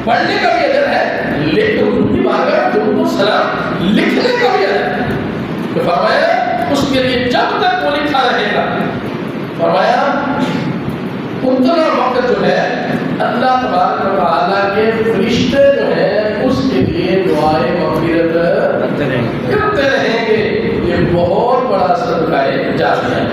پڑھنے کا بھی اجر ہے، لیکن حضور کی بارگاہ میں درود و سلام لکھنے کا بھی اجر ہے۔ تو فرمایا اس کے لیے جب تک وہ لکھا رہے گا، فرمایا اتنا وقت جو ہے اللہ تبارک و تعالیٰ کے فرشتے جو ہیں اس کے لیے دعائے مغفرت کرتے رہیں گے۔ یہ بہت بڑا صدقہ جاریہ ہے۔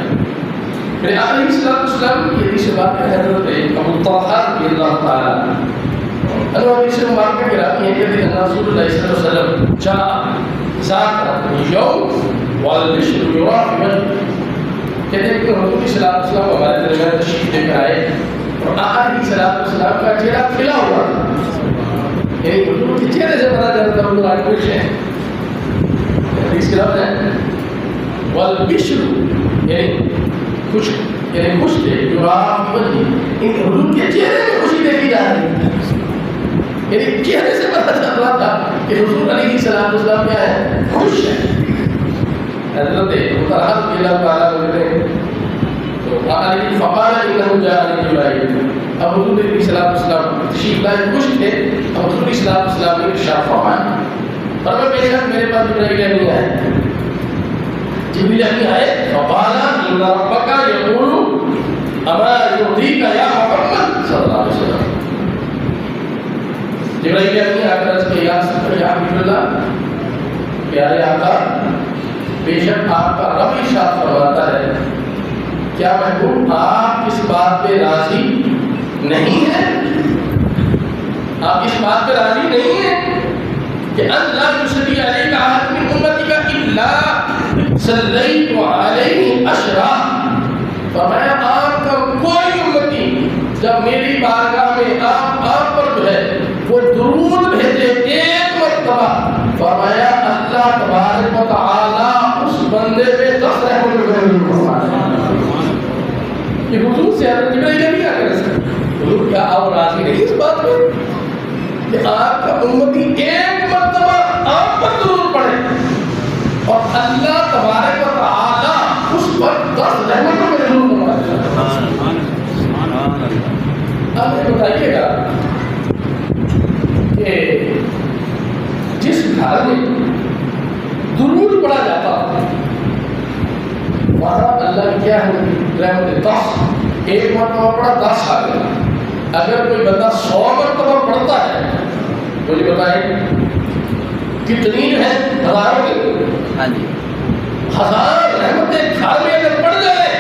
پھر علیہ السلام کی حدیث بات ہے حضرت ابو طلحہ رضی اللہ تعالیٰ عنہ، حدیث مبارکہ کی راوی ہے کہ رسول اللہ صلی اللہ علیہ وسلم جاء ذات یوم والبشر یرا فی وجهه، کہتے ہیں کہ حضور صلی اللہ علیہ وسلم ہمارے درمیان تشریف لے کر آئے اور آقا علیہ السلام کا چہرہ کھلا ہوا تھا، یعنی حضور کے چہرے سے پتہ چلتا تھا حضور آج خوش ہیں۔ حدیث کے لفظ ہے والبشر یعنی خوش، یعنی خوش تھے، یرا فی وجهه، ان حضور کے چہرے میں خوشی دیکھی جا رہی ہے، یعنی چہرے سے پتہ چل رہا تھا کہ حضور علیہ السلام کیا ہے، خوش ہے۔ حضرت ابو طلحہ رضی اللہ تعالیٰ عنہ تو علیہ فقال انه جاءني جبرائیل، اب حضور علیہ السلام تشریف لائے خوش تھے، اب حضور علیہ السلام نے ارشاد فرمایا، فرمایا بے شک میرے پاس جبرائیل امین آئے، جبرائیل امین آئے، فقال ان ربک یقول اما یرضیک یا محمد صلی اللہ علیہ وسلم، جبرائیل امین آ کر اس کے یا حبیب اللہ، پیارے آقا بے شک آپ کا رب ارشاد فرماتا ہے، کیا محبوب آپ اس بات پہ راضی نہیں ہیں، آپ اس بات پہ راضی نہیں ہیں کہ اللہ یصلی علیک احد من امتک الا صلیت علیہ عشرا، فرمایا آپ کا کوئی امتی جب میری بارگاہ میں آپ پر جو ہے وہ درود بھیجے ایک مرتبہ، فرمایا اللہ تبارک و تعالی اس بندے پہ 10 رحمت کہ حضور سے حضرت جبرائیل امین آ کر حضور کیا آپ راضی نہیں اس بات پہ کہ آپ کا امتی ایک مرتبہ آپ پر درود پڑھے اور اللہ تبارک و تعالی اس پر 10 رحمتوں میں درود فرمائے۔ اب یہ بتائیے گا کہ جس گھر میں درود پڑھا جاتا وہاں اللہ کیا ہے رحمت 10، ایک مرتبہ پڑھا 10 آ گیا، اگر کوئی بندہ 100 مرتبہ پڑھتا ہے مجھے بتائیں کتنی ہے، ہزاروں کی، ہاں جی 1000 رحمتیں گھر میں اگر پڑھ جائے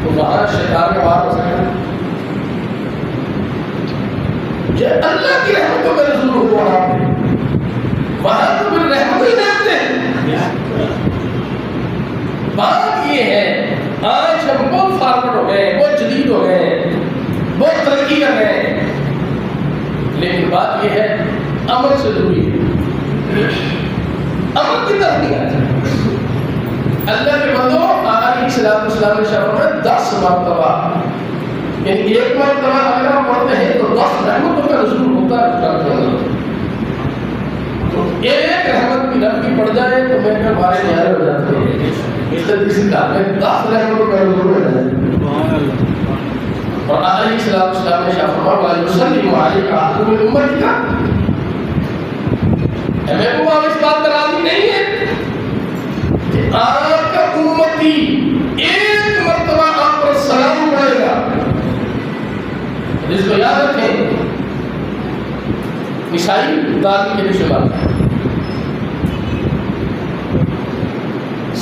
تو وہاں شیطان کا وار ہو سکتا ہے۔ یہ اللہ کی رحمتوں کا نزول ہوا وہاں تو پھر رحمت ہی رہتے ہیں۔ بات یہ ہے آج ہم بہت فارورڈ ہو گئے، بہت جدید ہو گئے، بہت ترقی کر رہے ہیں، لیکن بات یہ ہے عمل سے دوری ہے، عمل کی طرف نہیں آتا۔ اللہ کے بندوں علیہ السلام نے فرمایا 10 مرتبہ، یعنی ایک مرتبہ اگر ہم پڑھتے ہیں تو 10 رحمتوں کا نزول ہوتا ہے۔ تو ایک رحمت کی نفی پڑ جائے تو میں کہ ہمارے نیارے ہو جاتے ہیں، اس طرح کسی کا میں 10 رحمتوں کا نزول ہو جائے۔ اور علیہ السلام نے فرمایا وَيُسَلِّمُ عَلَيْكَ أَحَدٌ مِّنْ أُمَّتِكَ، اے محبوب آپ اس بات پر راضی نہیں ہے کہ آپ کا امتی ایک مرتبہ آپ پر سلام پڑھے گا، جس کو یاد رکھیں عیسائی دادی کے لیے بات ہے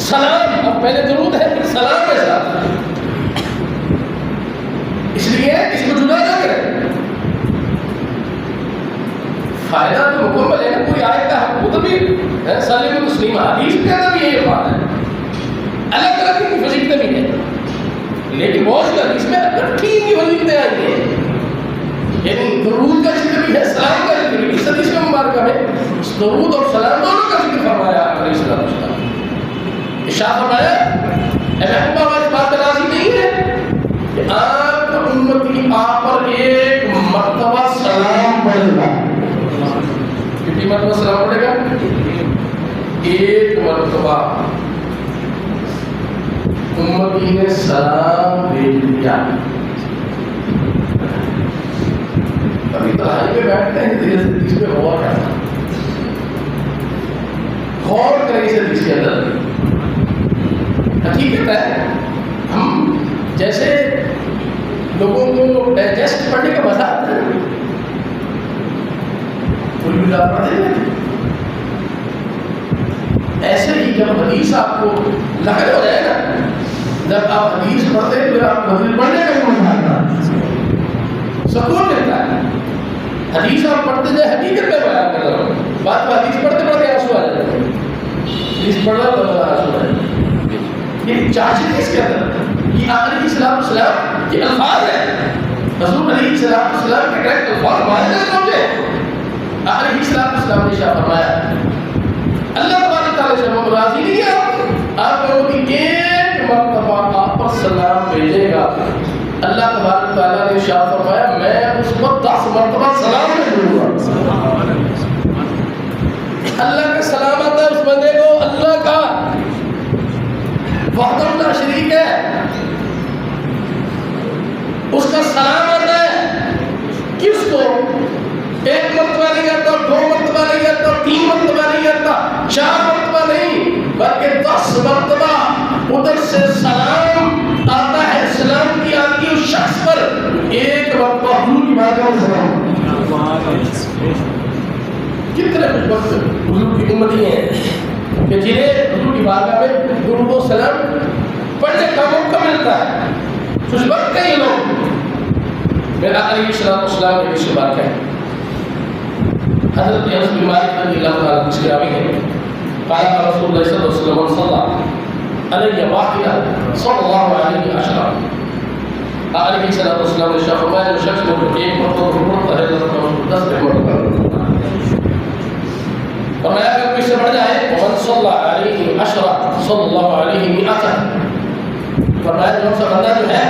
سلام، اب پہلے درود ہے پھر سلام کے ساتھ، اس لیے اس کو جدا نہ کریں، فائدہ تو مکمل ہے نا، کوئی آیت کا حق تو بھی سالم تسلیم حدیث کے اندر بھی یہ بات ہے، الگ الگ کی فضیلتیں بھی ہیں، لیکن بہت سی حدیث میں اکٹھی کی فضیلتیں آئی ہیں، یعنی درود کا ذکر بھی ہے، سلام کا ذکر بھی، اس حدیث میں مبارکہ میں درود اور سلام دونوں کا ذکر فرمایا علیہ السلام، ارشاد فرمایا اے محبوب آپ اس بات پر راضی نہیں ہے کہ آپ کا امتی آپ پر ایک مرتبہ سلام پڑھے گا، کتنی مرتبہ سلام پڑھے گا؟ ایک مرتبہ امتی نے سلام بھیج دیا، ابھی تنہائی میں بیٹھ حدیث پہ غور کرنا، غور کریں اس حدیث کے اندر. حقیقت ہے ہم جیسے لوگوں کو ڈائجسٹ پڑھنے کا مزہ آتا ہے، پوری ملا پڑھتے ہیں، ایسے ہی جب حدیث آپ کو لگن ہو جائے نا، جب آپ حدیث پڑھتے ہیں پھر آپ حدیث پڑھنے کا مزہ آتا ہے، سکون ملتا ہے. حدیث آپ پڑھتے جائے، حقیقت میں بیان کر رہا ہوں، بات حدیث پڑھتے پڑھتے آنسو آ جاتے ہیں، حدیث پڑھ رہا تو آنسو آ جاتے ہیں. یہ چاہیے اس کے اندر، یہ علیہ السلام کے الفاظ ہیں، رسول علیہ السلام کے ڈائریکٹ الفاظ ماننے سمجھے. علیہ السلام نے شاہ فرمایا اللہ تبارک تعالیٰ سے ہم راضی نہیں ہے، آپ لوگوں کی ایک مرتبہ آپ پر سلام بھیجے گا. اللہ تبارک تعالیٰ نے شاہ فرمایا میں اس پر 10 مرتبہ سلام بھیجوں گا. اللہ کا سلام آتا ہے اس بندے کو، اللہ کا وحدہ لا شریک ہے، اس کا سلام آتا ہے. کس کو؟ ایک مرتبہ نہیں آتا، 2 مرتبہ نہیں آتا، 3 مرتبہ نہیں آتا، 4 مرتبہ نہیں، بلکہ 10 مرتبہ ادھر سے سلام آتا ہے. سلام کی آتی ہے اس شخص پر، ایک مرتبہ حضور کی بارگاہ میں سلام. کتنے کچھ وقت حضور کی امتی ہیں کہ جنہیں حضور کی بارگاہ میں درود و سلام پڑھنے کا موقع ملتا ہے. خوش وقت کئی لوگ میرا علیہ السلام نے اس بات کہیں. حضرت انس بن مالک رضی اللہ تعالیٰ عنہ کی راوی ہے، قال رسول اللہ صلی اللہ علیہ وسلم صلی علیہ واحدہ صلی اللہ علیہ وسلم. علیہ السلام نے شاہ فرمایا جو شخص کو ایک مرتبہ پڑھتا ہے 10 مرتبہ فرمایا اگر کوئی سے بڑھ جائے ومن صلی علیہ عشرہ صلی اللہ علیہ مئۃ، فرمایا جو سا بندہ جو ہے